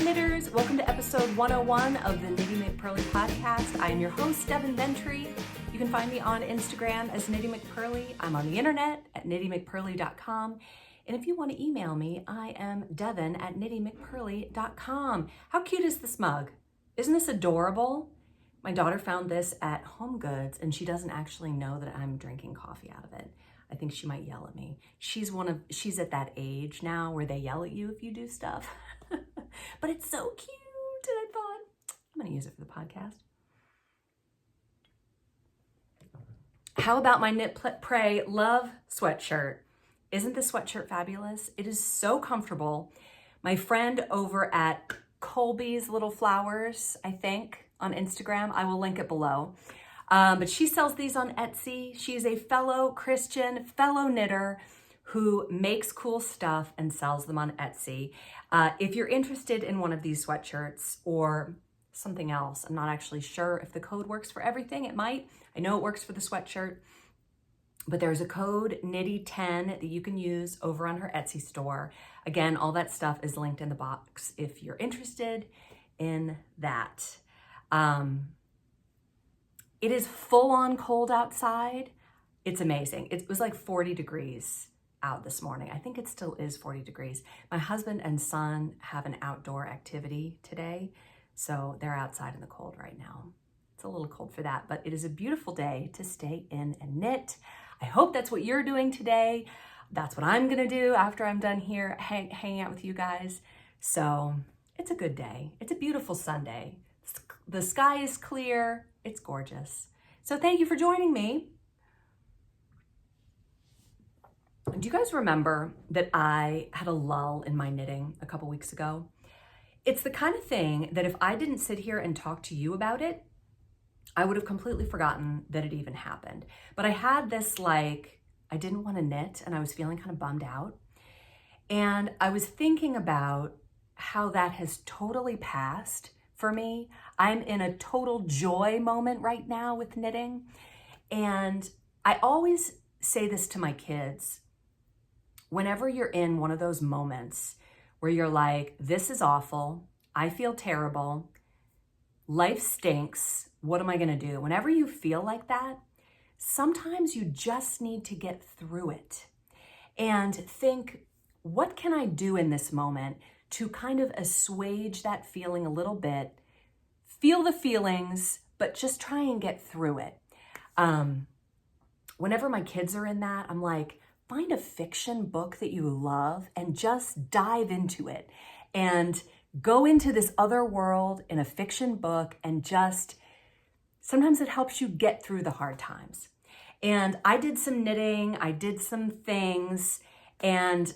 knitters, welcome to episode 101 of the Knitty McPurly podcast. I am your host, Devin Ventry. You can find me on Instagram as Knitty McPurly. I'm on the internet at knittymcpurly.com. And if you want to email me, I am Devin at knittymcpurly.com. How cute is this mug? Isn't this adorable? My daughter found this at Home Goods and she doesn't actually know that I'm drinking coffee out of it. I think she might yell at me. She's at that age now where they yell at you if you do stuff. But it's so cute, and I thought, I'm gonna use it for the podcast. How about my Knit, Pray, Love sweatshirt? Isn't this sweatshirt fabulous? It is so comfortable. My friend over at Colby's Little Flowers, I think, on Instagram, I will link it below. But she sells these on Etsy. She's a fellow Christian, fellow knitter who makes cool stuff and sells them on Etsy. If you're interested in one of these sweatshirts or something else, I'm not actually sure if the code works for everything. It might. I know it works for the sweatshirt, but there's a code Knitty10 that you can use over on her Etsy store. Again, all that stuff is linked in the box if you're interested in that. It is full on cold outside. It's amazing. It was like 40 degrees out this morning. I think it still is 40 degrees. My husband and son have an outdoor activity today, so they're outside in the cold right now. It's a little cold for that, but it is a beautiful day to stay in and knit. I hope that's what you're doing today. That's what I'm gonna do after I'm done here hanging out with you guys. So it's a good day. It's a beautiful Sunday. The sky is clear. It's gorgeous. So thank you for joining me. Do you guys remember that I had a lull in my knitting a couple weeks ago? It's the kind of thing that if I didn't sit here and talk to you about it, I would have completely forgotten that it even happened. But I had this I didn't want to knit and I was feeling kind of bummed out. And I was thinking about how that has totally passed for me. I'm in a total joy moment right now with knitting. And I always say this to my kids. Whenever you're in one of those moments where you're like, this is awful, I feel terrible, life stinks, what am I gonna do? Whenever you feel like that, sometimes you just need to get through it and think, what can I do in this moment to kind of assuage that feeling a little bit, feel the feelings, but just try and get through it. Whenever my kids are in that, I'm like, find a fiction book that you love and just dive into it and go into this other world in a fiction book and sometimes it helps you get through the hard times. And I did some knitting, I did some things, and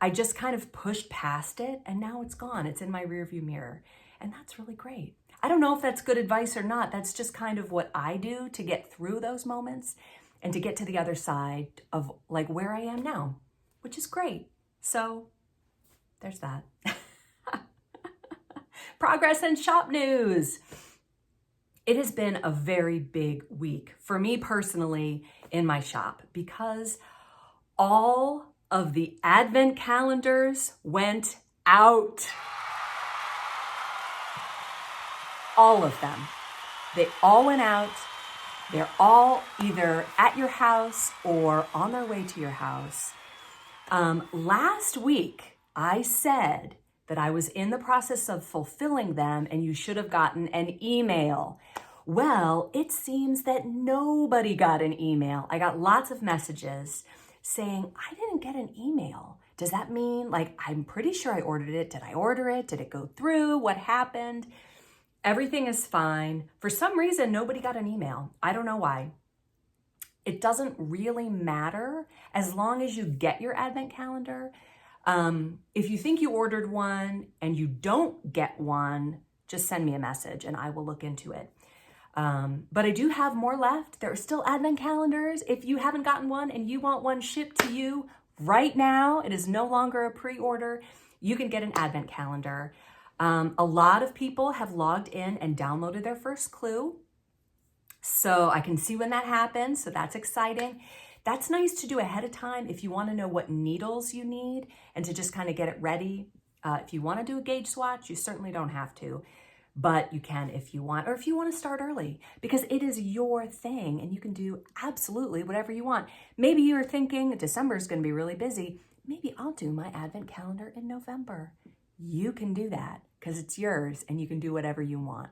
I just kind of pushed past it and now it's gone. It's in my rearview mirror. And that's really great. I don't know if that's good advice or not. That's just kind of what I do to get through those moments and to get to the other side of where I am now, which is great. So there's that. Progress and shop news. It has been a very big week for me personally in my shop because all of the advent calendars went out. All of them. They all went out. They're all either at your house or on their way to your house. Last week, I said that I was in the process of fulfilling them and you should have gotten an email. Well, it seems that nobody got an email. I got lots of messages saying, I didn't get an email. Does that mean, I'm pretty sure I ordered it. Did I order it? Did it go through? What happened? Everything is fine. For some reason, nobody got an email. I don't know why. It doesn't really matter as long as you get your advent calendar. If you think you ordered one and you don't get one, just send me a message and I will look into it. But I do have more left. There are still advent calendars. If you haven't gotten one and you want one shipped to you right now, it is no longer a pre-order. You can get an advent calendar. A lot of people have logged in and downloaded their first clue. So I can see when that happens. So that's exciting. That's nice to do ahead of time if you want to know what needles you need and to just kind of get it ready. If you want to do a gauge swatch, you certainly don't have to, but you can if you want, or if you want to start early, because it is your thing and you can do absolutely whatever you want. Maybe you're thinking December is going to be really busy. Maybe I'll do my advent calendar in November. You can do that because it's yours and you can do whatever you want.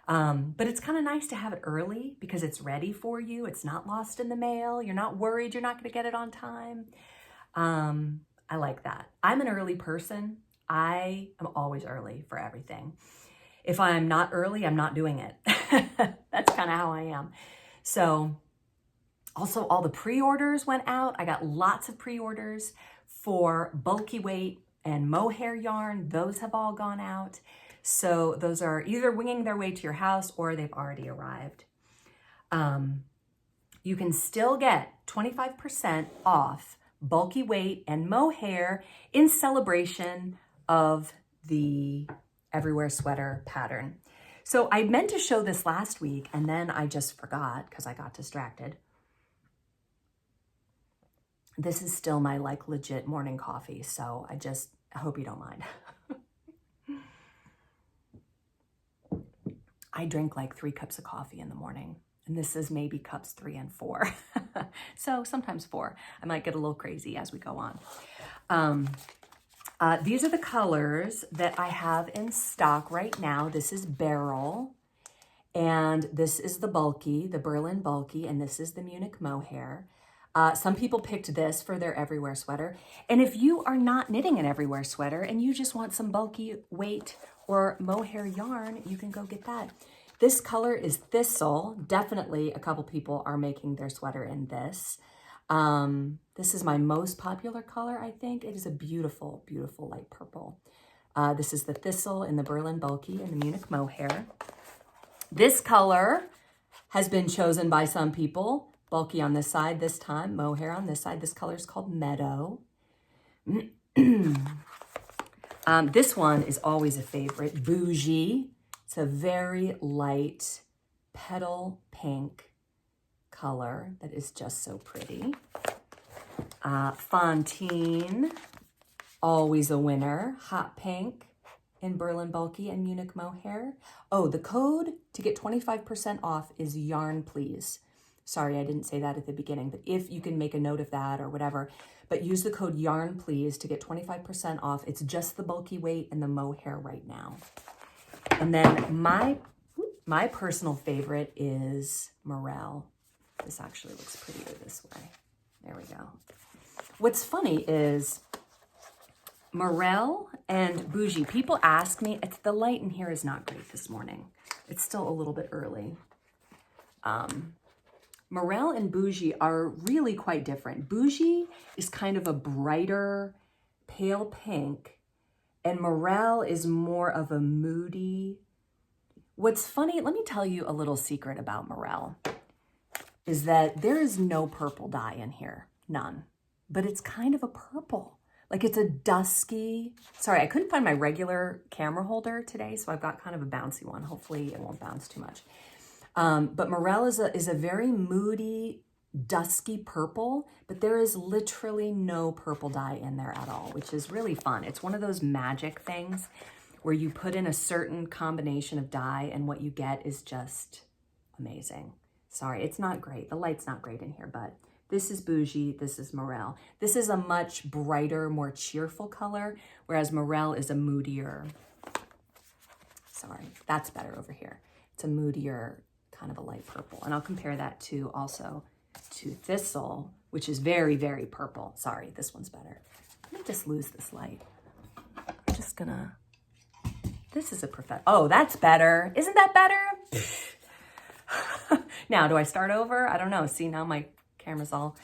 But it's kind of nice to have it early because it's ready for you. It's not lost in the mail. You're not worried you're not going to get it on time. I like that. I'm an early person. I am always early for everything. If I'm not early, I'm not doing it. That's kind of how I am. So also all the pre-orders went out. I got lots of pre-orders for bulky weight and mohair yarn. Those have all gone out. So those are either winging their way to your house or they've already arrived. You can still get 25% off bulky weight and mohair in celebration of the Everywhere Sweater pattern. So I meant to show this last week and then I just forgot because I got distracted. This is still my like legit morning coffee, so I hope you don't mind. I drink like 3 cups of coffee in the morning, and this is maybe cups 3 and 4. So sometimes 4. I might get a little crazy as we go on. These are the colors that I have in stock right now. This is Beryl, and this is the bulky, the Berlin bulky, and this is the Munich mohair. Some people picked this for their Everywhere sweater. And if you are not knitting an Everywhere sweater and you just want some bulky weight or mohair yarn, you can go get that. This color is Thistle. Definitely a couple people are making their sweater in this. This is my most popular color, I think. It is a beautiful, beautiful light purple. This is the Thistle in the Berlin bulky and the Munich mohair. This color has been chosen by some people. Bulky on this side this time, mohair on this side. This color is called Meadow. This one is always a favorite, Bougie. It's a very light petal pink color that is just so pretty. Fontaine, always a winner. Hot pink in Berlin bulky and Munich mohair. Oh, the code to get 25% off is yarn please. Sorry, I didn't say that at the beginning, but if you can make a note of that or whatever, but use the code yarn please to get 25% off. It's just the bulky weight and the mohair right now. And then my personal favorite is Morel. This actually looks prettier this way. There we go. What's funny is Morel and Bougie, people ask me, the light in here is not great this morning. It's still a little bit early. Morel and Bougie are really quite different. Bougie is kind of a brighter, pale pink, and Morel is more of a moody. What's funny, let me tell you a little secret about Morel, is that there is no purple dye in here, none, but it's kind of a purple. Like it's a dusky, sorry, I couldn't find my regular camera holder today, so I've got kind of a bouncy one. Hopefully it won't bounce too much. But Morel is a very moody, dusky purple, but there is literally no purple dye in there at all, which is really fun. It's one of those magic things where you put in a certain combination of dye and what you get is just amazing. Sorry, it's not great. The light's not great in here, but this is Bougie, this is Morel. This is a much brighter, more cheerful color, whereas Morel is a moodier, sorry, that's better over here. It's a moodier, kind of a light purple. And I'll compare that to also to Thistle, which is very, very purple. Sorry, this one's better. Let me just lose this light. I'm just gonna, this is a oh, that's better. Isn't that better? Now, do I start over? I don't know. See, now my camera's all,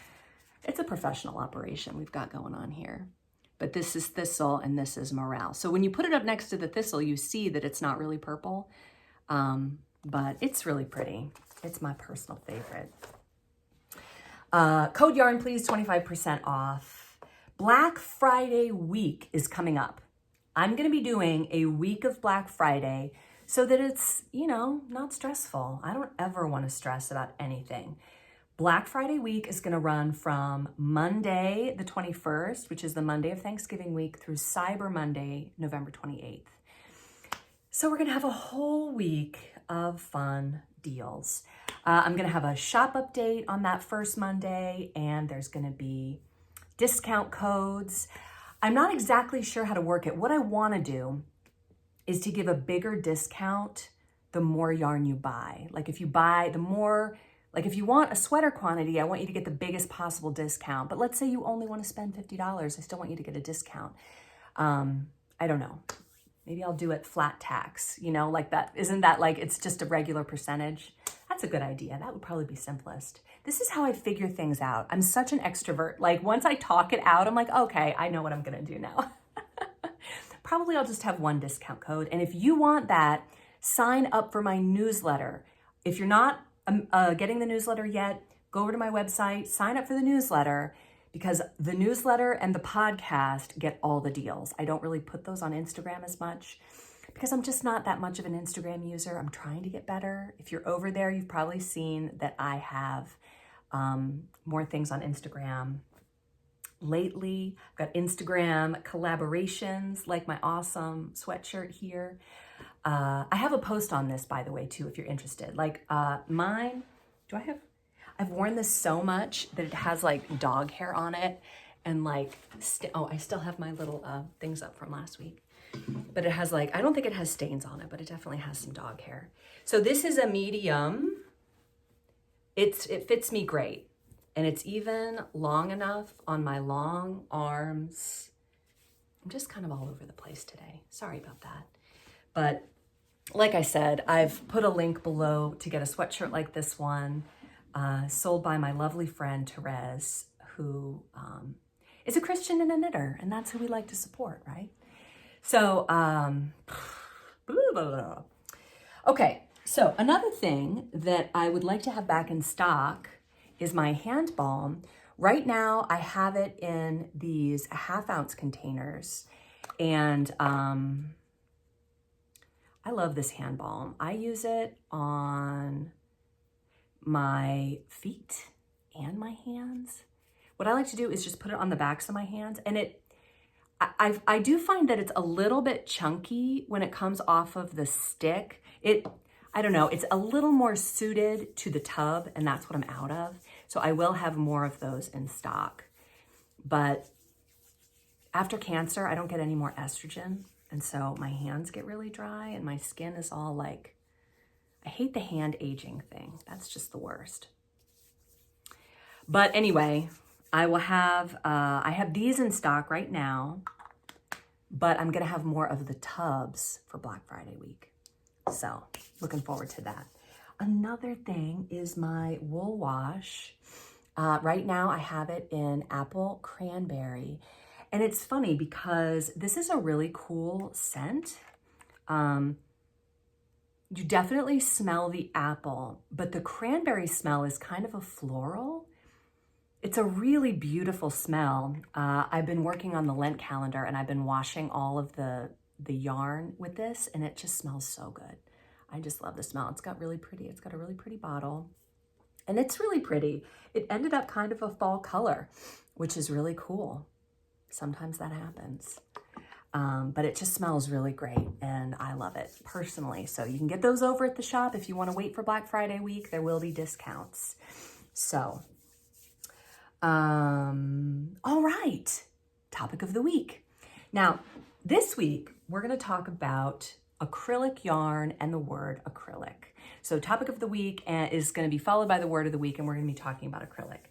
it's a professional operation we've got going on here. But this is Thistle and this is Morel. So when you put it up next to the Thistle, you see that it's not really purple. But it's really pretty. It's my personal favorite. Code yarn, please, 25% off. Black Friday week is coming up. I'm going to be doing a week of Black Friday so that it's, you know, not stressful. I don't ever want to stress about anything. Black Friday week is going to run from Monday, the 21st, which is the Monday of Thanksgiving week, through Cyber Monday, November 28th. So we're going to have a whole week of fun deals. I'm going to have a shop update on that first Monday, and there's going to be discount codes. I'm not exactly sure how to work it. What I want to do is to give a bigger discount the more yarn you buy. Like if you buy the more, like if you want a sweater quantity, I want you to get the biggest possible discount. But let's say you only want to spend $50. I still want you to get a discount. I don't know. Maybe I'll do it flat tax, you know, like that. Isn't that like, it's just a regular percentage? That's a good idea. That would probably be simplest. This is how I figure things out. I'm such an extrovert. Like once I talk it out, I'm like, okay, I know what I'm going to do now. Probably I'll just have one discount code. And if you want that, sign up for my newsletter. If you're not getting the newsletter yet, go over to my website, sign up for the newsletter, because the newsletter and the podcast get all the deals. I don't really put those on Instagram as much because I'm just not that much of an Instagram user. I'm trying to get better. If you're over there, you've probably seen that I have more things on Instagram lately. I've got Instagram collaborations like my awesome sweatshirt here. I have a post on this, by the way, too, if you're interested. Like mine, I've worn this so much that it has like dog hair on it and like, I still have my little things up from last week. But it has like, I don't think it has stains on it, but it definitely has some dog hair. So this is a medium. It fits me great. And it's even long enough on my long arms. I'm just kind of all over the place today. Sorry about that. But like I said, I've put a link below to get a sweatshirt like this one, sold by my lovely friend, Therese, who is a Christian and a knitter, and that's who we like to support, right? So, okay, so another thing that I would like to have back in stock is my hand balm. Right now, I have it in these 1/2 ounce containers, and I love this hand balm. I use it on my feet and my hands. What I like to do is just put it on the backs of my hands, and I do find that it's a little bit chunky when it comes off of the stick. I don't know, it's a little more suited to the tub, and that's what I'm out of. So I will have more of those in stock. But after cancer, I don't get any more estrogen. And so my hands get really dry and my skin is all like, I hate the hand aging thing. That's just the worst. But anyway, I have these in stock right now, but I'm gonna have more of the tubs for Black Friday week. So looking forward to that. Another thing is my wool wash. Right now I have it in apple cranberry. And it's funny because this is a really cool scent. You definitely smell the apple, but the cranberry smell is kind of a floral. It's a really beautiful smell. I've been working on the Lent calendar and I've been washing all of the yarn with this, and it just smells so good. I just love the smell. It's got a really pretty bottle, and it's really pretty. It ended up kind of a fall color, which is really cool. Sometimes that happens. But it just smells really great, and I love it personally. So you can get those over at the shop. If you want to wait for Black Friday week, there will be discounts. So, all right, topic of the week. Now, this week, we're going to talk about acrylic yarn and the word acrylic. So topic of the week is going to be followed by the word of the week, and we're going to be talking about acrylic.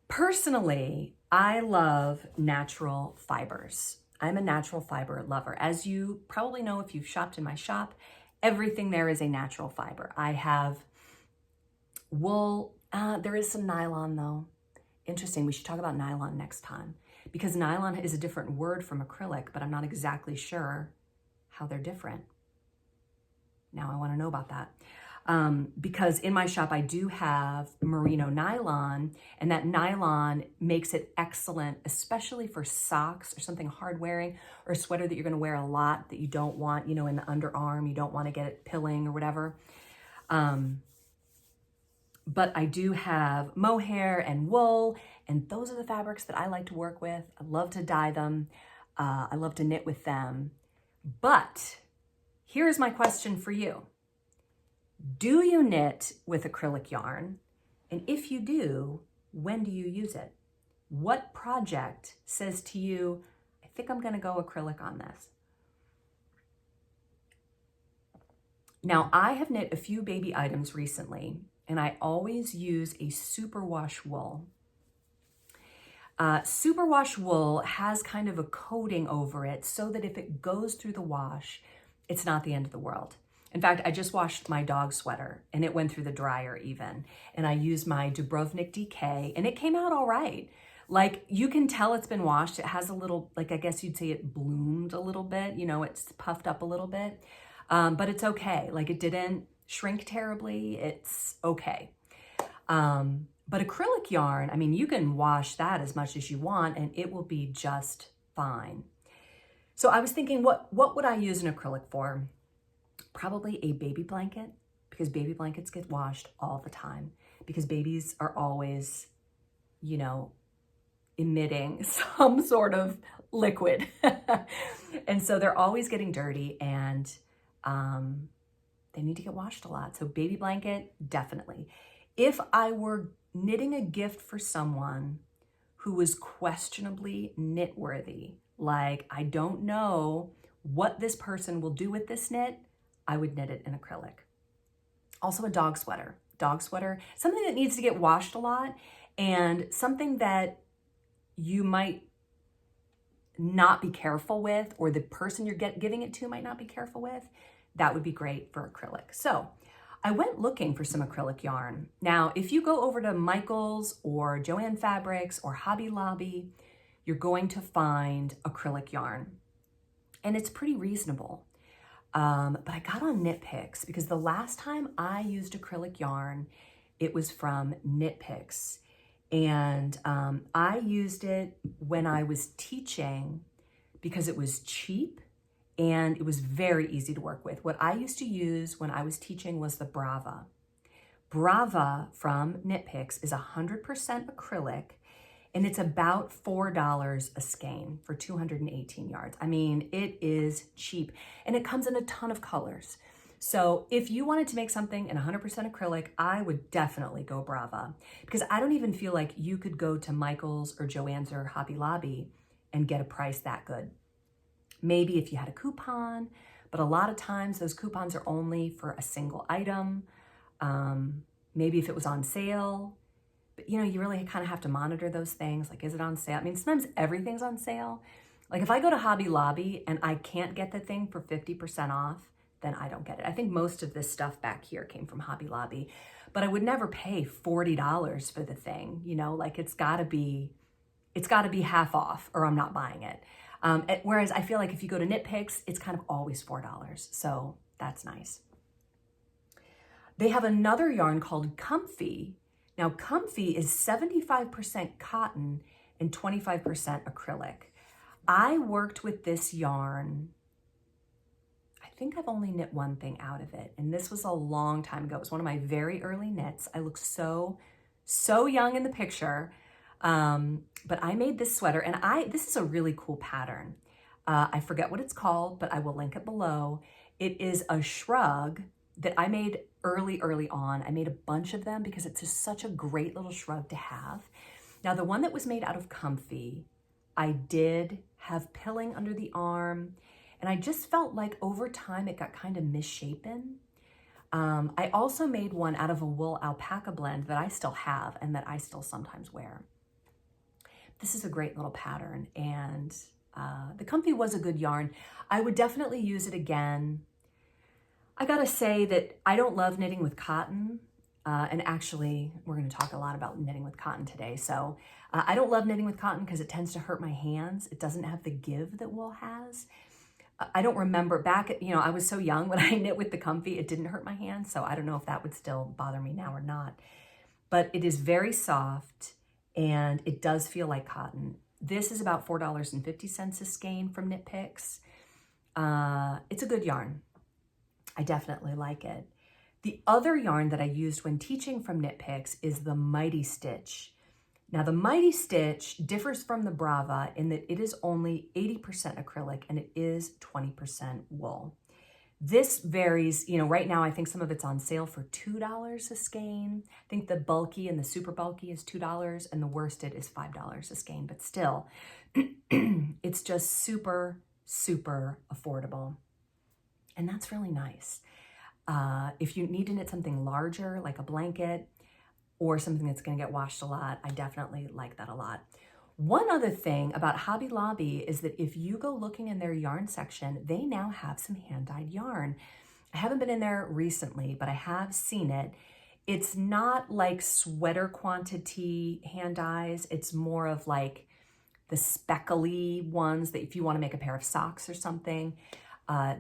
Personally, I love natural fibers. I'm a natural fiber lover. As you probably know if you've shopped in my shop, everything there is a natural fiber. I have wool. There is some nylon though. Interesting, we should talk about nylon next time, because nylon is a different word from acrylic, but I'm not exactly sure how they're different. Now I want to know about that. Because in my shop, I do have merino nylon, and that nylon makes it excellent, especially for socks or something hard wearing, or a sweater that you're going to wear a lot that you don't want, in the underarm, you don't want to get it pilling or whatever. But I do have mohair and wool, and those are the fabrics that I like to work with. I love to dye them. I love to knit with them. But here's my question for you. Do you knit with acrylic yarn? And if you do, when do you use it? What project says to you, I think I'm gonna go acrylic on this? Now, I have knit a few baby items recently, and I always use a superwash wool. Superwash wool has kind of a coating over it so that if it goes through the wash, it's not the end of the world. In fact, I just washed my dog sweater and it went through the dryer even. And I used my Dubrovnik DK and it came out all right. Like you can tell it's been washed. It has a little, like I guess you'd say it bloomed a little bit, you know, it's puffed up a little bit, but it's okay. Like it didn't shrink terribly. It's okay. But acrylic yarn, I mean, you can wash that as much as you want and it will be just fine. So I was thinking, what would I use an acrylic for? Probably a baby blanket, because baby blankets get washed all the time because babies are always, you know, emitting some sort of liquid. And so they're always getting dirty and they need to get washed a lot. So baby blanket, definitely. If I were knitting a gift for someone who was questionably knit worthy, like I don't know what this person will do with this knit, I would knit it in acrylic. Also a dog sweater, something that needs to get washed a lot and something that you might not be careful with, or the person you're giving it to might not be careful with, that would be great for acrylic. So I went looking for some acrylic yarn. Now, if you go over to Michael's or Joann Fabrics or Hobby Lobby, you're going to find acrylic yarn and it's pretty reasonable. But I got on Knit Picks because the last time I used acrylic yarn, it was from Knit Picks. And I used it when I was teaching because it was cheap and it was very easy to work with. What I used to use when I was teaching was the Brava. Brava from Knit Picks is 100% acrylic and it's about $4 a skein for 218 yards. I mean, it is cheap and it comes in a ton of colors. So if you wanted to make something in 100% acrylic, I would definitely go Brava because I don't even feel like you could go to Michael's or Joann's or Hobby Lobby and get a price that good. Maybe if you had a coupon, but a lot of times those coupons are only for a single item. Maybe if it was on sale, but you know, you really kind of have to monitor those things. Like, is it on sale? I mean, sometimes everything's on sale. Like if I go to Hobby Lobby and I can't get the thing for 50% off, then I don't get it. I think most of this stuff back here came from Hobby Lobby, but I would never pay $40 for the thing. You know, like it's gotta be half off or I'm not buying it. Whereas I feel like if you go to Knit Picks, it's kind of always $4. So that's nice. They have another yarn called Comfy. Now Comfy is 75% cotton and 25% acrylic. I worked with this yarn, I think I've only knit one thing out of it. And this was a long time ago. It was one of my very early knits. I look so young in the picture. But I made this sweater and this is a really cool pattern. I forget what it's called, but I will link it below. It is a shrug that I made early on. I made a bunch of them because it's just such a great little shrug to have. Now the one that was made out of Comfy, I did have pilling under the arm and I just felt like over time it got kind of misshapen. I also made one out of a wool alpaca blend that I still have and that I still sometimes wear. This is a great little pattern and the Comfy was a good yarn. I would definitely use it again. I gotta say that I don't love knitting with cotton. And actually, we're gonna talk a lot about knitting with cotton today. So I don't love knitting with cotton because it tends to hurt my hands. It doesn't have the give that wool has. I don't remember back, I was so young when I knit with the Comfy, it didn't hurt my hands. So I don't know if that would still bother me now or not. But it is very soft and it does feel like cotton. This is about $4.50 a skein from Knit Picks. It's a good yarn. I definitely like it. The other yarn that I used when teaching from Knit Picks is the Mighty Stitch. Now the Mighty Stitch differs from the Brava in that it is only 80% acrylic and it is 20% wool. This varies, right now I think some of it's on sale for $2 a skein. I think the bulky and the super bulky is $2 and the worsted is $5 a skein, but still, it's just super, super affordable. And that's really nice. If you need to knit something larger, like a blanket or something that's gonna get washed a lot, I definitely like that a lot. One other thing about Hobby Lobby is that if you go looking in their yarn section, they now have some hand-dyed yarn. I haven't been in there recently, but I have seen it. It's not like sweater quantity hand dyes. It's more of like the speckly ones that if you want to make a pair of socks or something,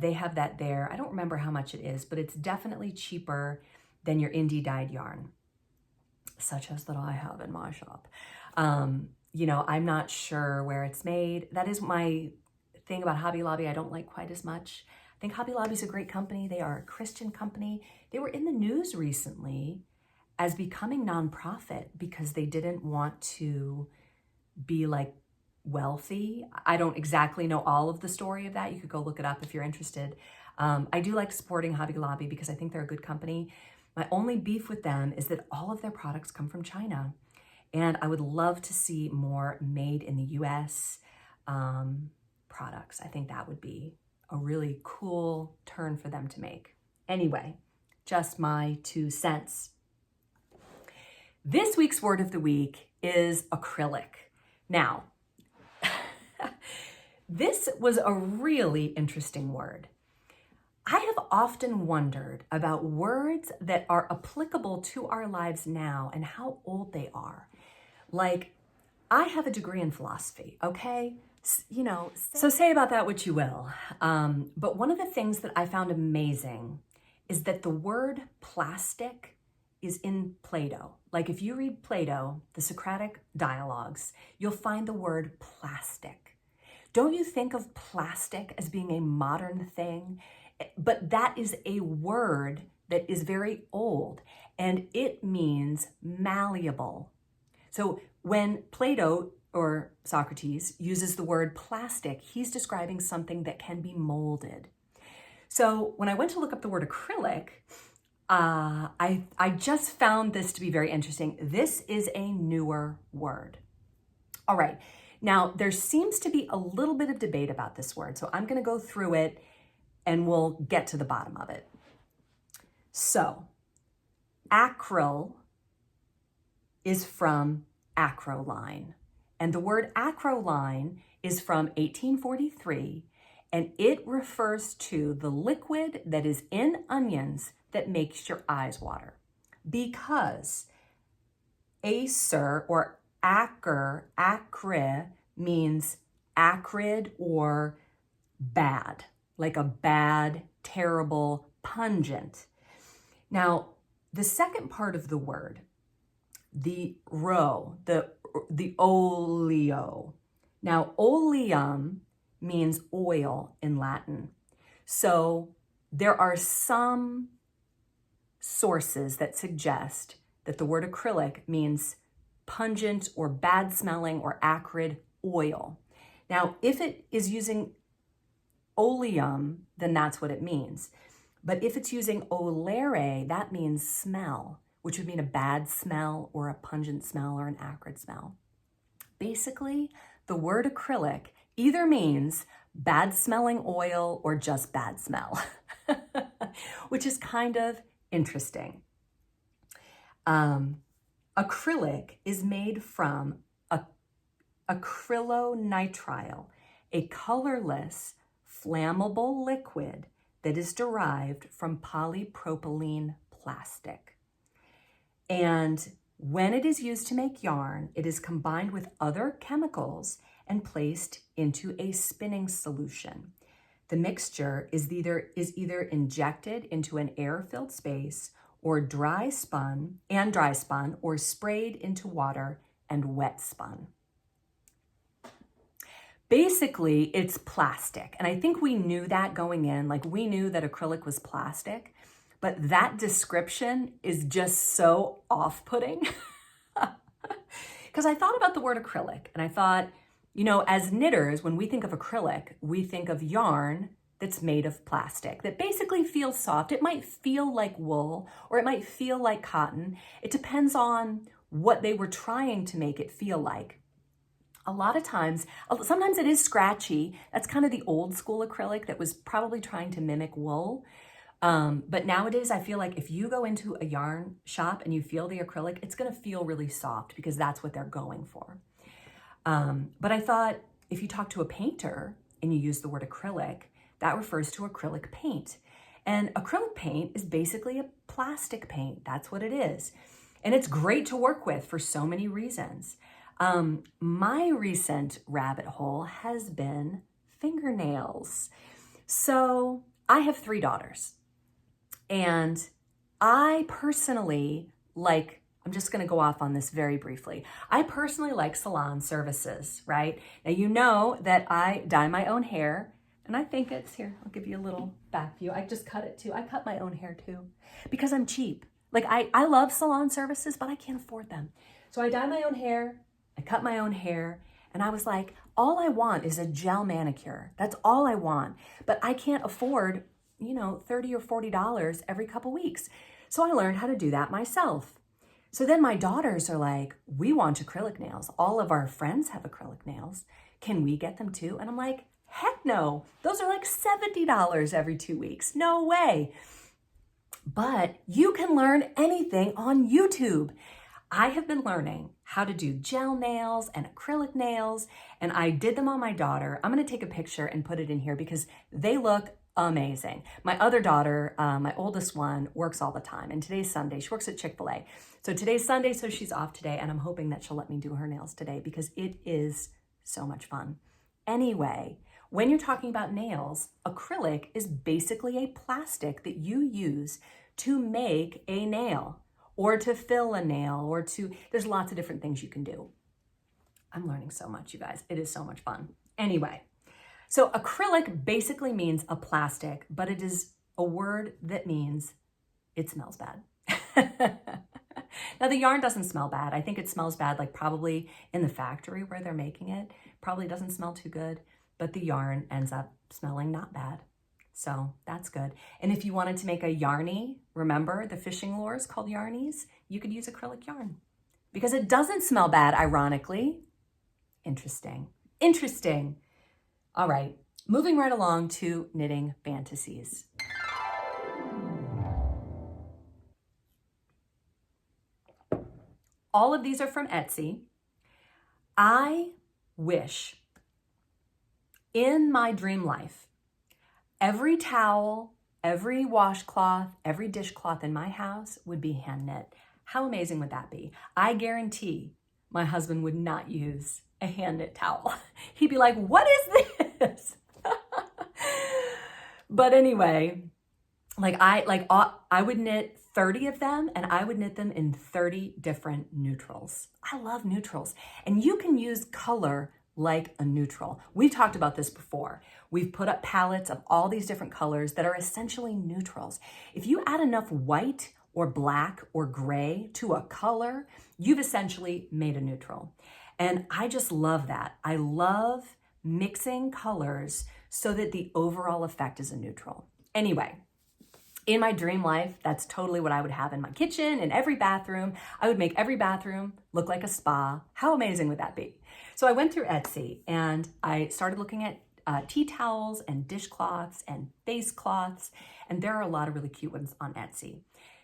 they have that there. I don't remember how much it is, but it's definitely cheaper than your indie dyed yarn, such as that I have in my shop. I'm not sure where it's made. That is my thing about Hobby Lobby I don't like quite as much. I think Hobby Lobby is a great company. They are a Christian company. They were in the news recently as becoming nonprofit because they didn't want to be like wealthy. I don't exactly know all of the story of that. You could go look it up if you're interested. I do like supporting Hobby Lobby because I think they're a good company. My only beef with them is that all of their products come from China. And I would love to see more made in the US products. I think that would be a really cool turn for them to make. Anyway, just my 2 cents. This week's word of the week is acrylic. Now, this was a really interesting word. I have often wondered about words that are applicable to our lives now and how old they are. Like, I have a degree in philosophy, okay? So say about that what you will. But one of the things that I found amazing is that the word plastic is in Plato. Like if you read Plato, the Socratic dialogues, you'll find the word plastic. Don't you think of plastic as being a modern thing? But that is a word that is very old and it means malleable. So when Plato or Socrates uses the word plastic, he's describing something that can be molded. So when I went to look up the word acrylic, I just found this to be very interesting. This is a newer word. All right, now there seems to be a little bit of debate about this word, so I'm gonna go through it and we'll get to the bottom of it. So, acryl is from acroline. And the word acroline is from 1843, and it refers to the liquid that is in onions that makes your eyes water. Because acer or acre means acrid or bad, like a bad, terrible, pungent. Now, the second part of the word, the rho, the oleo. Now, oleum means oil in Latin. So there are some sources that suggest that the word acrylic means pungent or bad smelling or acrid oil. Now, if it is using oleum, then that's what it means. But if it's using olere, that means smell, which would mean a bad smell or a pungent smell or an acrid smell. Basically, the word acrylic either means bad smelling oil or just bad smell, which is kind of interesting. Acrylic is made from acrylonitrile, a colorless, flammable liquid that is derived from polypropylene plastic. And when it is used to make yarn, it is combined with other chemicals and placed into a spinning solution. The mixture is either injected into an air-filled space or dry spun or sprayed into water and wet spun. Basically, it's plastic. And I think we knew that going in, like we knew that acrylic was plastic, but that description is just so off-putting. Because I thought about the word acrylic and I thought, you know, as knitters, when we think of acrylic, we think of yarn that's made of plastic that basically feels soft. It might feel like wool or it might feel like cotton. It depends on what they were trying to make it feel like. A lot of times, sometimes it is scratchy. That's kind of the old school acrylic that was probably trying to mimic wool. But nowadays I feel like if you go into a yarn shop and you feel the acrylic, it's gonna feel really soft because that's what they're going for. But I thought if you talk to a painter and you use the word acrylic, that refers to acrylic paint. And acrylic paint is basically a plastic paint. That's what it is. And it's great to work with for so many reasons. My recent rabbit hole has been fingernails. So I have 3 daughters. And I personally like, I'm just going to go off on this very briefly. I personally like salon services, right? Now, you know that I dye my own hair, and I think it's here. I'll give you a little back view. I just cut it too. I cut my own hair too because I'm cheap. Like I love salon services, but I can't afford them. So I dye my own hair. I cut my own hair. And I was like, all I want is a gel manicure. That's all I want. But I can't afford, you know, $30 or $40 every couple weeks. So I learned how to do that myself. So then my daughters are like, we want acrylic nails. All of our friends have acrylic nails. Can we get them too? And I'm like, heck no. Those are like $70 every 2 weeks. No way. But you can learn anything on YouTube. I have been learning how to do gel nails and acrylic nails, and I did them on my daughter. I'm going to take a picture and put it in here because they look amazing. My other daughter, my oldest one, works all the time, and today's Sunday. She works at Chick-fil-A. So today's Sunday, so she's off today, and I'm hoping that she'll let me do her nails today because it is so much fun. Anyway, when you're talking about nails, acrylic is basically a plastic that you use to make a nail or to fill a nail or to, there's lots of different things you can do. I'm learning so much, you guys. It is so much fun. Anyway, so acrylic basically means a plastic, but it is a word that means it smells bad. Now the yarn doesn't smell bad. I think it smells bad like probably in the factory where they're making it. Probably doesn't smell too good, but the yarn ends up smelling not bad. So that's good. And if you wanted to make a yarny, remember the fishing lures called yarnies? You could use acrylic yarn because it doesn't smell bad, ironically. Interesting. Interesting. All right, moving right along to knitting fantasies. All of these are from Etsy. I wish in my dream life, every towel, every washcloth, every dishcloth in my house would be hand knit. How amazing would that be? I guarantee my husband would not use a hand knit towel. He'd be like, what is this? But anyway, I would knit 30 of them and I would knit them in 30 different neutrals. I love neutrals. And you can use color like a neutral. We've talked about this before. We've put up palettes of all these different colors that are essentially neutrals. If you add enough white or black or gray to a color, you've essentially made a neutral. And I just love that. I love mixing colors so that the overall effect is a neutral. Anyway, in my dream life, that's totally what I would have in my kitchen, in every bathroom. I would make every bathroom look like a spa. How amazing would that be? So I went through Etsy and I started looking at tea towels and dishcloths and face cloths, and there are a lot of really cute ones on Etsy.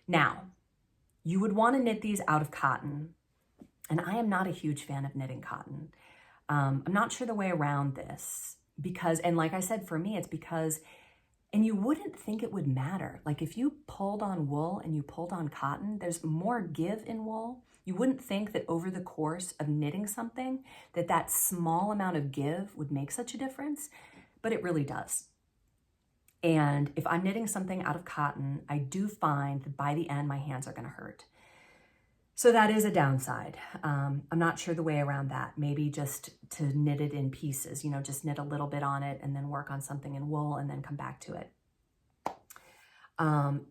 Now, you would want to knit these out of cotton, and I am not a huge fan of knitting cotton. I'm not sure the way around this because, and like I said, for me, it's because, and you wouldn't think it would matter. Like if you pulled on wool and you pulled on cotton, there's more give in wool. You wouldn't think that over the course of knitting something, that small amount of give would make such a difference, but it really does. And if I'm knitting something out of cotton, I do find that by the end, my hands are gonna hurt. So that is a downside. I'm not sure the way around that. Maybe just to knit it in pieces, just knit a little bit on it and then work on something in wool and then come back to it.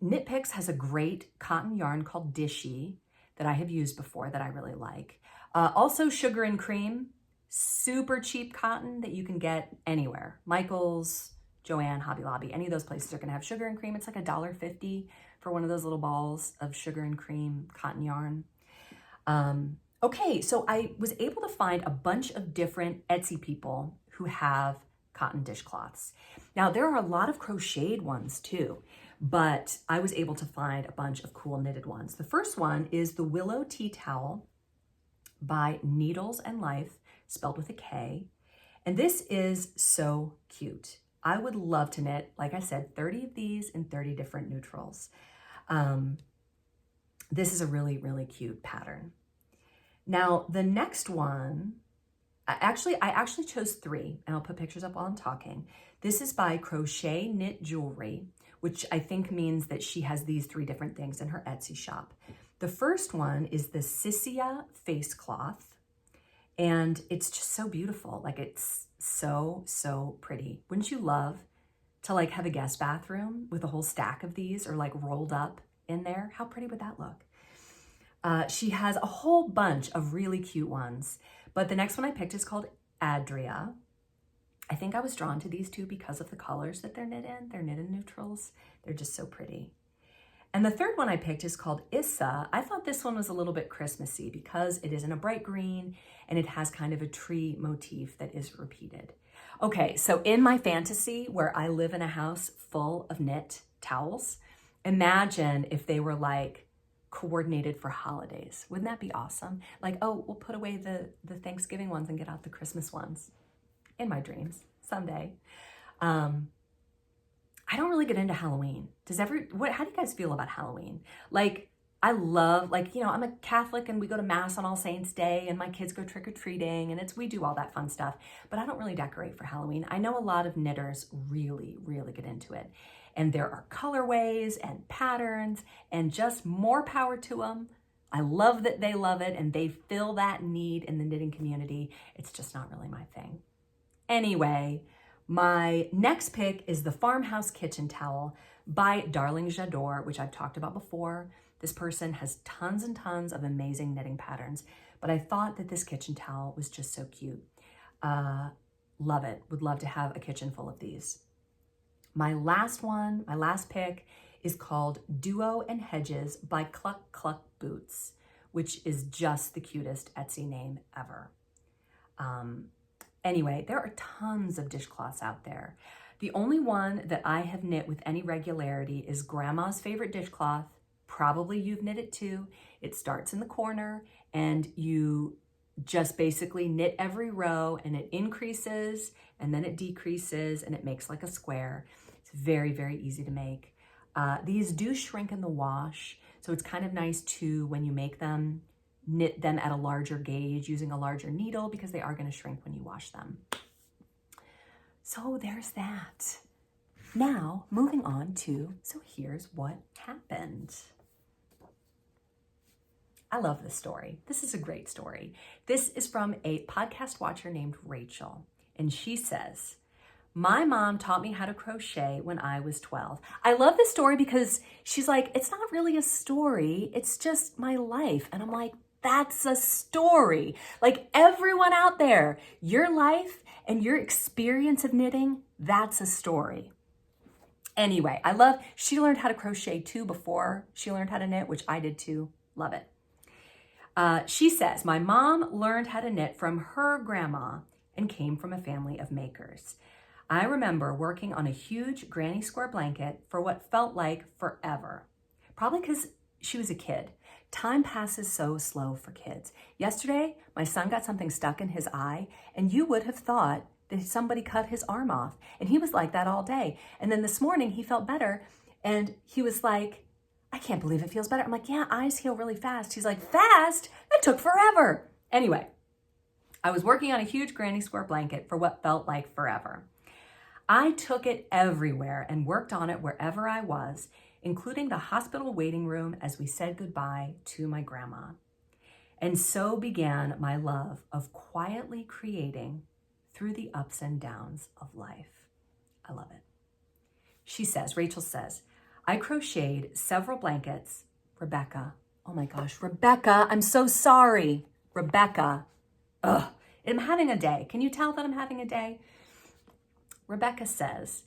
Knit Picks has a great cotton yarn called Dishy that I have used before that I really like. Also Sugar and Cream, super cheap cotton that you can get anywhere. Michael's, Joann, Hobby Lobby, any of those places are gonna have Sugar and Cream. It's like $1.50 for one of those little balls of Sugar and Cream cotton yarn. Okay, so I was able to find a bunch of different Etsy people who have cotton dishcloths. Now, there are a lot of crocheted ones too, but I was able to find a bunch of cool knitted ones. The first one is the Willow Tea Towel by Needles and Life, spelled with a K. And this is so cute. I would love to knit, like I said, 30 of these in 30 different neutrals. This is a really, really cute pattern. Now, the next one, I actually chose 3, and I'll put pictures up while I'm talking. This is by Crochet Knit Jewelry, which I think means that she has these 3 different things in her Etsy shop. The first one is the Sissia face cloth, and it's just so beautiful. Like, it's so, so pretty. Wouldn't you love to like have a guest bathroom with a whole stack of these, or like rolled up in there? How pretty would that look? She has a whole bunch of really cute ones, but the next one I picked is called Adria. I think I was drawn to these 2 because of the colors that they're knit in. They're knit in neutrals. They're just so pretty. And the third one I picked is called Issa. I thought this one was a little bit Christmassy because it is in a bright green and it has kind of a tree motif that is repeated. Okay, so in my fantasy where I live in a house full of knit towels, imagine if they were like coordinated for holidays. Wouldn't that be awesome? Like, oh, we'll put away the Thanksgiving ones and get out the Christmas ones. In my dreams, someday. I don't really get into Halloween. How do you guys feel about Halloween? Like, I love, like, you know, I'm a Catholic and we go to Mass on All Saints Day and my kids go trick-or-treating and we do all that fun stuff, but I don't really decorate for Halloween. I know a lot of knitters really, really get into it. And there are colorways and patterns and just more power to them. I love that they love it and they fill that need in the knitting community. It's just not really my thing. Anyway, my next pick is the Farmhouse Kitchen Towel by Darling J'adore, which I've talked about before. This person has tons and tons of amazing knitting patterns, but I thought that this kitchen towel was just so cute. Love it. Would love to have a kitchen full of these. My last pick is called Duo and Hedges by Cluck Cluck Boots, which is just the cutest Etsy name ever. Anyway, there are tons of dishcloths out there. The only one that I have knit with any regularity is Grandma's favorite dishcloth. Probably you've knit it too. It starts in the corner and you just basically knit every row and it increases and then it decreases and it makes like a square. It's very, very easy to make. These do shrink in the wash, so it's kind of nice to, when you make them, knit them at a larger gauge using a larger needle because they are going to shrink when you wash them. So there's that. Now, moving on to, so here's what happened. I love this story. This is a great story. This is from a podcast watcher named Rachel, and she says, my mom taught me how to crochet when I was 12. I love this story because she's like, it's not really a story, it's just my life. And I'm like, that's a story. Like, everyone out there, your life and your experience of knitting, that's a story. Anyway, she learned how to crochet too before she learned how to knit, which I did too. Love it. She says, my mom learned how to knit from her grandma and came from a family of makers. I remember working on a huge granny square blanket for what felt like forever. Probably because she was a kid. Time passes so slow for kids. Yesterday, my son got something stuck in his eye, and you would have thought that somebody cut his arm off. And he was like that all day. And then this morning, he felt better, and he was like, I can't believe it feels better. I'm like, yeah, eyes heal really fast. He's like, fast? That took forever. Anyway, I was working on a huge granny square blanket for what felt like forever. I took it everywhere and worked on it wherever I was, including the hospital waiting room as we said goodbye to my grandma. And so began my love of quietly creating through the ups and downs of life. I love it. Rachel says, I crocheted several blankets. Rebecca, oh my gosh, Rebecca, I'm so sorry. Rebecca, ugh, I'm having a day. Can you tell that I'm having a day? Rebecca says,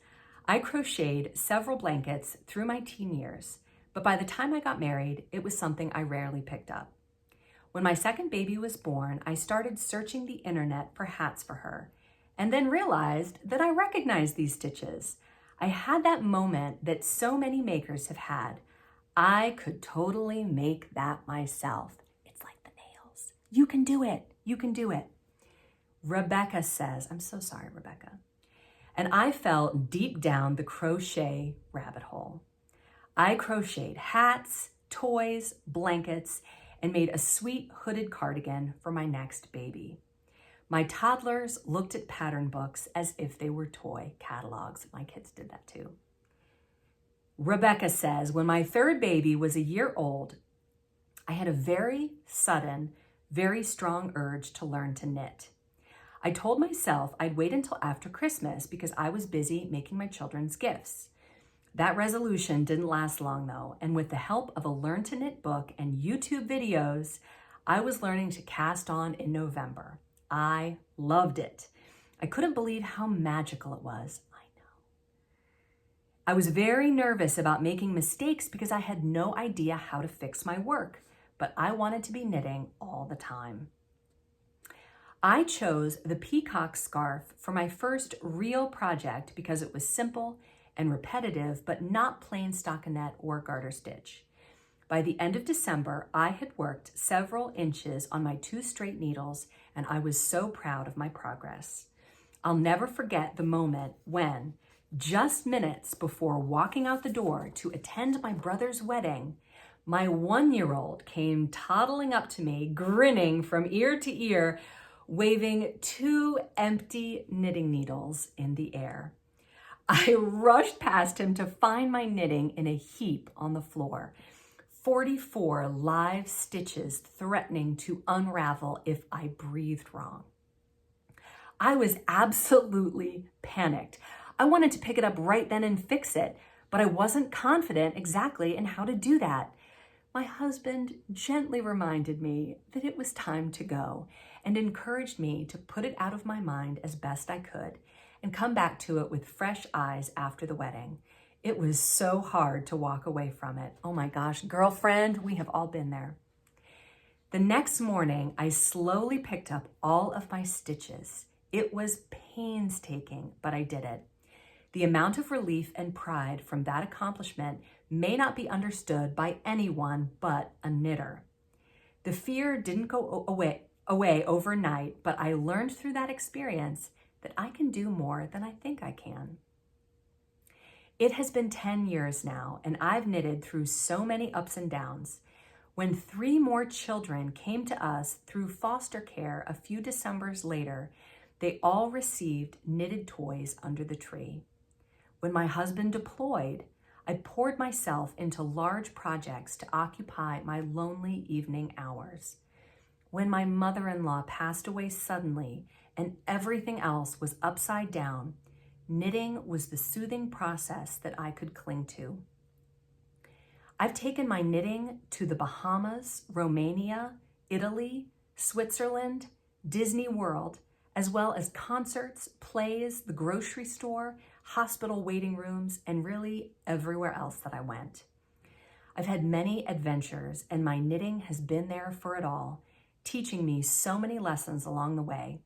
I crocheted several blankets through my teen years, but by the time I got married, it was something I rarely picked up. When my second baby was born, I started searching the internet for hats for her, and then realized that I recognized these stitches. I had that moment that so many makers have had. I could totally make that myself. It's like the nails. You can do it. You can do it. Rebecca says, I'm so sorry, Rebecca. And I fell deep down the crochet rabbit hole. I crocheted hats, toys, blankets, and made a sweet hooded cardigan for my next baby. My toddlers looked at pattern books as if they were toy catalogs. My kids did that too. Rebecca says, when my third baby was a year old, I had a very sudden, very strong urge to learn to knit. I told myself I'd wait until after Christmas because I was busy making my children's gifts. That resolution didn't last long though, and with the help of a Learn to Knit book and YouTube videos, I was learning to cast on in November. I loved it. I couldn't believe how magical it was. I know. I was very nervous about making mistakes because I had no idea how to fix my work, but I wanted to be knitting all the time. I chose the peacock scarf for my first real project because it was simple and repetitive, but not plain stockinette or garter stitch. By the end of December, I had worked several inches on my 2 straight needles, and I was so proud of my progress. I'll never forget the moment when, just minutes before walking out the door to attend my brother's wedding, my 1-year-old came toddling up to me, grinning from ear to ear, waving 2 empty knitting needles in the air. I rushed past him to find my knitting in a heap on the floor. 44 live stitches threatening to unravel if I breathed wrong. I was absolutely panicked. I wanted to pick it up right then and fix it, but I wasn't confident exactly in how to do that. My husband gently reminded me that it was time to go and encouraged me to put it out of my mind as best I could and come back to it with fresh eyes after the wedding. It was so hard to walk away from it. Oh my gosh, girlfriend, we have all been there. The next morning, I slowly picked up all of my stitches. It was painstaking, but I did it. The amount of relief and pride from that accomplishment may not be understood by anyone but a knitter. The fear didn't go away overnight, but I learned through that experience that I can do more than I think I can. It has been 10 years now, and I've knitted through so many ups and downs. When 3 more children came to us through foster care a few Decembers later, they all received knitted toys under the tree. When my husband deployed, I poured myself into large projects to occupy my lonely evening hours. When my mother-in-law passed away suddenly and everything else was upside down, knitting was the soothing process that I could cling to. I've taken my knitting to the Bahamas, Romania, Italy, Switzerland, Disney World, as well as concerts, plays, the grocery store, hospital waiting rooms, and really everywhere else that I went. I've had many adventures, and my knitting has been there for it all, teaching me so many lessons along the way.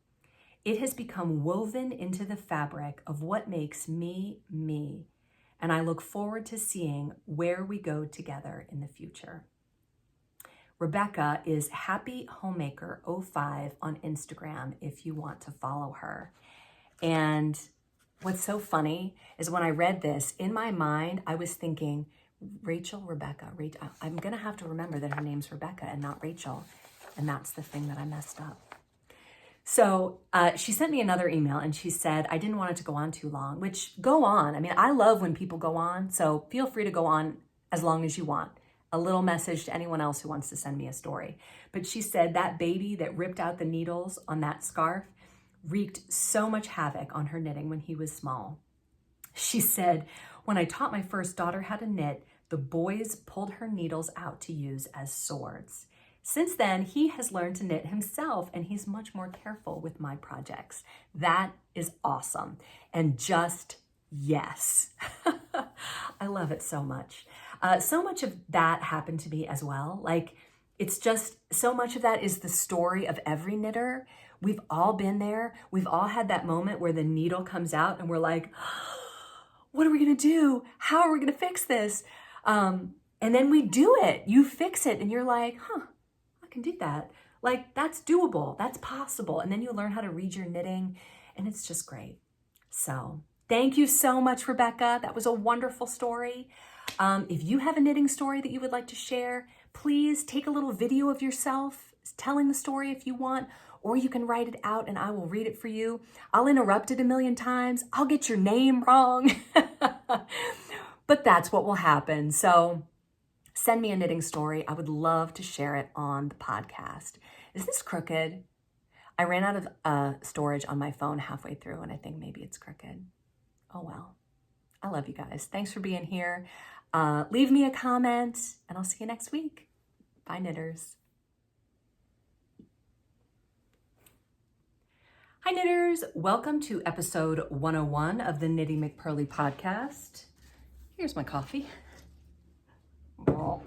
It has become woven into the fabric of what makes me, me, and I look forward to seeing where we go together in the future. Rebecca is Happy Homemaker 05 on Instagram if you want to follow her. And what's so funny is when I read this, in my mind, I was thinking, Rebecca. I'm going to have to remember that her name's Rebecca and not Rachel. And that's the thing that I messed up. So she sent me another email and she said, I didn't want it to go on too long, which go on. I mean, I love when people go on, so feel free to go on as long as you want. A little message to anyone else who wants to send me a story. But she said that baby that ripped out the needles on that scarf wreaked so much havoc on her knitting when he was small. She said, when I taught my first daughter how to knit, the boys pulled her needles out to use as swords. Since then, he has learned to knit himself and he's much more careful with my projects. That is awesome. And just yes. I love it so much. So much of that happened to me as well. Like, it's just, so much of that is the story of every knitter. We've all been there. We've all had that moment where the needle comes out and we're like, what are we gonna do? How are we gonna fix this? And then we do it. You fix it and you're like, I can do that. Like, that's doable, that's possible. And then you learn how to read your knitting and it's just great. So thank you so much, Rebecca. That was a wonderful story. If you have a knitting story that you would like to share, please take a little video of yourself telling the story if you want, or you can write it out and I will read it for you. I'll interrupt it a million times. I'll get your name wrong, but that's what will happen. So send me a knitting story. I would love to share it on the podcast. Is this crooked? I ran out of storage on my phone halfway through and I think maybe it's crooked. Oh well. I love you guys. Thanks for being here. Leave me a comment and I'll see you next week. Bye, knitters. Hi, knitters. Welcome to episode 101 of the Knitty McPurly podcast. Here's my coffee. Oh.